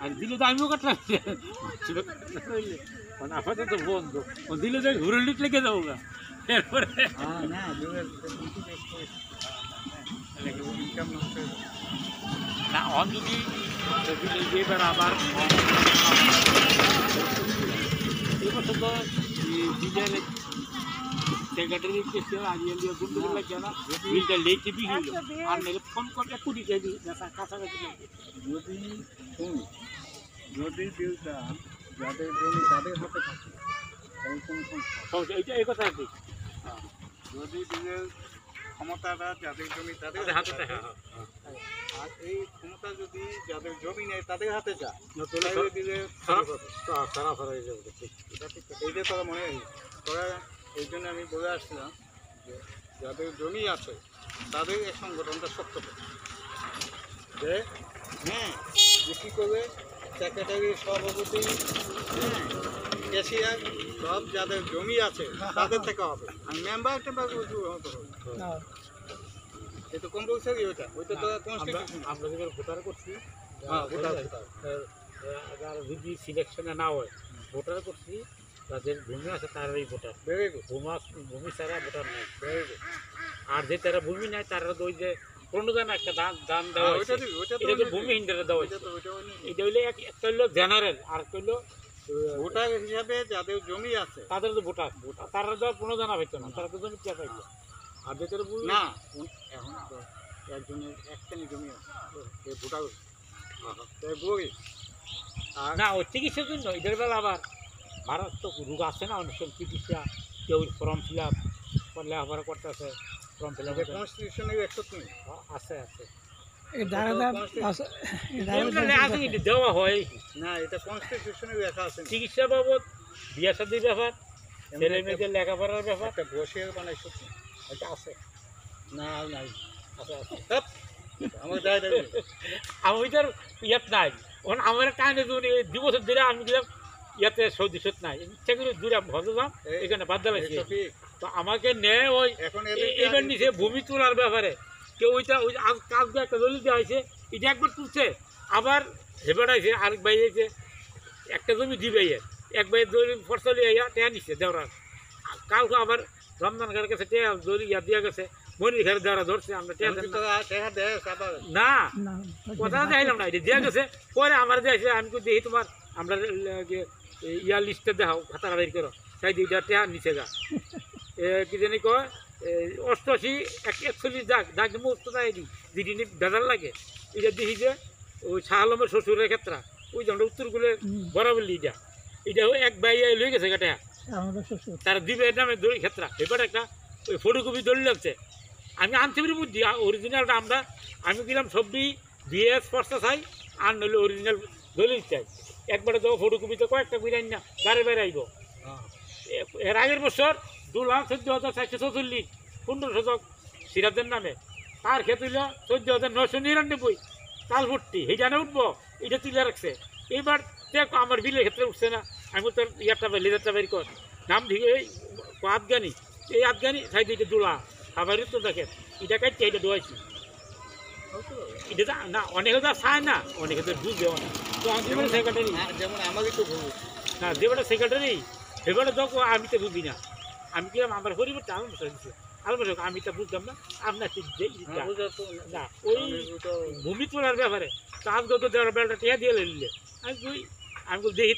আর দিলে তো আমিও কাটলাম মানে আপাতত বন্ধ দিলে তো ঘুরে লিট লেগে যাবো গা এরপরে না অন যদি এবার আবার এবছর তো ডিজাইনের সেক্রেটারি আজিয়ালি বন্ধু লাগে না বিলটা লেটে বিল আর নাহলে ফোন করলে কুড়ি যাবি কাছাকাছি যদি যদি বিলটা যাদের জমি তাদের হাতে থাকে তাহলে কোনো সমস্যা এইটা এই কথা আছে যদি বিলের ক্ষমতাটা যাদের জমি তাদের হাতে থাকে আর এই ক্ষমতা যদি যাদের জমি নেই তাদের হাতে যায় তাহলে বিলের সারা হয়ে যাবে এটা ঠিক এইটা তোরা মনে হয় তোরা এই জন্য আমি বলে আসছিলাম যে যাদের জমি আছে তাদের এই সংগঠনটা শক্ত করে যে হ্যাঁ যে কী করবে সেক্রেটারি সভাপতি হ্যাঁ ক্যাশিয়ার সব যাদের জমি আছে তাদের থেকে হবে আর মেম্বার টেম্বার হতে হবে এটা কম্পালসারি ওইটা তো কনস্টিটিউশন আমরা যেগুলো ভোটার করছি হ্যাঁ ভোটার যদি সিলেকশনে না হয় ভোটার করছি যাদের ভূমি আছে তারাই ভোটার ভেরি গুড ভূমি ছাড়া ভোটার নেই ভেরি গুড আর যে তারা ভূমি নেয় তারা তো ওই যে প্রণোদন একটা দান দেওয়া হয়েছে এটা তো ভূমিহীনরা দেওয়া হয়েছে এটা হইলে একটা হইলো জেনারেল আর একটা হইলো ভোটার হিসাবে যাদের জমি আছে তাদের তো ভোটার তারা তো প্রণোদনা হইতো না তারা তো জমি কে পাইলো আর যে তারা না এখন একজনের একখানি জমি আছে সে ভোটার গরিব আর না ওই চিকিৎসার জন্য এদের বেলা আবার মারাত্মক রোগ আছে না অনেক সময় চিকিৎসা কেউ ফর্ম ফিল আপ করলে আবার করতেছে ফর্ম ফিল আপ কনস্টিটিউশনের একশো নেই আছে আছে দেওয়া হয় না এটা কনস্টিটিউশনের লেখা আছে চিকিৎসা বাবদ বিয়া শাদির ব্যাপার ছেলে মেয়েদের লেখাপড়ার ব্যাপার একটা বসিয়ে বানাই সত্যি এটা আছে না আর নাই আছে আছে আমার দায় দাবি আমি তো ইয়াত নাই ওখানে আমার টাইমে 2 বছর ধরে আমি দিলাম ইয়াতে সৌদি সুত নাই ইচ্ছা করে দূরে ভদ্রলাম এখানে বাদ দিলাম তো আমাকে নেয় ওই এখন এবার নিচে ভূমি তোলার ব্যাপারে কেউ ওইটা ওই কাজগুলো একটা দলিল দেওয়া হয়েছে এটা একবার তুলছে আবার হেবার আছে আরেক ভাই এসে একটা জমি দিবে এক ভাই দলিল ফসল টেয়া নিচ্ছে দেওয়ার কালকে আবার রমজান ঘরের কাছে টেয়া দলিল ইয়া দেওয়া গেছে মনির ঘরে দেওয়া ধরছে আমরা না কথা চাইলাম না এটা দেওয়া গেছে পরে আমার দিয়েছে আমি তো দেখি তোমার আমরা ইয়া লিস্টে দেখাও খাতা বের করো তাই দুইটা টেয়া নিচে গা কি জানি কয় 88 41 দাগ মুক্ত নাই যেটি বেজার লাগে এটা দেখি যে ওই শাহ আলমের শ্বশুরের ক্ষেত্রে ওই জন্য উত্তরগুলো বরাবর এটা এটাও এক ভাই লয়ে গেছে গাটা তারা দিবে নামে দড়ি ক্ষেত্রে এবার একটা ওই ফটোকপি দড়ি লাগছে আমি আনতে পারি বুঝছি অরিজিনালটা আমি গেলাম সবজি বিএস ফর্সা চাই আর নইলে অরিজিনাল দলিল চাই একবারে তো ফটোকপিতে কয়েকটা বিরাই না বারে বারে আইব এর আগের বছর 2,14,444 15 শতক সিরাজের নামে তার ক্ষেত্রে হইল 14,999 তালভর্তি এই জানে উঠবো এটা তুলে রাখছে এইবার দেখ আমার বিলের ক্ষেত্রে উঠছে না আমি তোর ইয়ারটা লেজারটা বের কর নাম দিয়ে এই আফগানি এই আফগানি সাইড এটা দোলা খাবার তো দেখে এটা কাটছে এটা দোয়াইছি এটা না অনেকে তো চায় না অনেকে তো বুঝবেও না তো আমি সেক্রেটারি যেমন আমারই তো ভুল না যেবারে সেক্রেটারি সেবারে তো আমি তো বুঝি না আমি কি আমার পরিবর্তে আলমসা দিচ্ছে আলমসা আমি তো বুঝতাম না আপনার না ওই ভূমি তোলার ব্যাপারে কাজগত দেওয়ার বেলাটা টিয়া দিয়ে নিলে আমি দেখি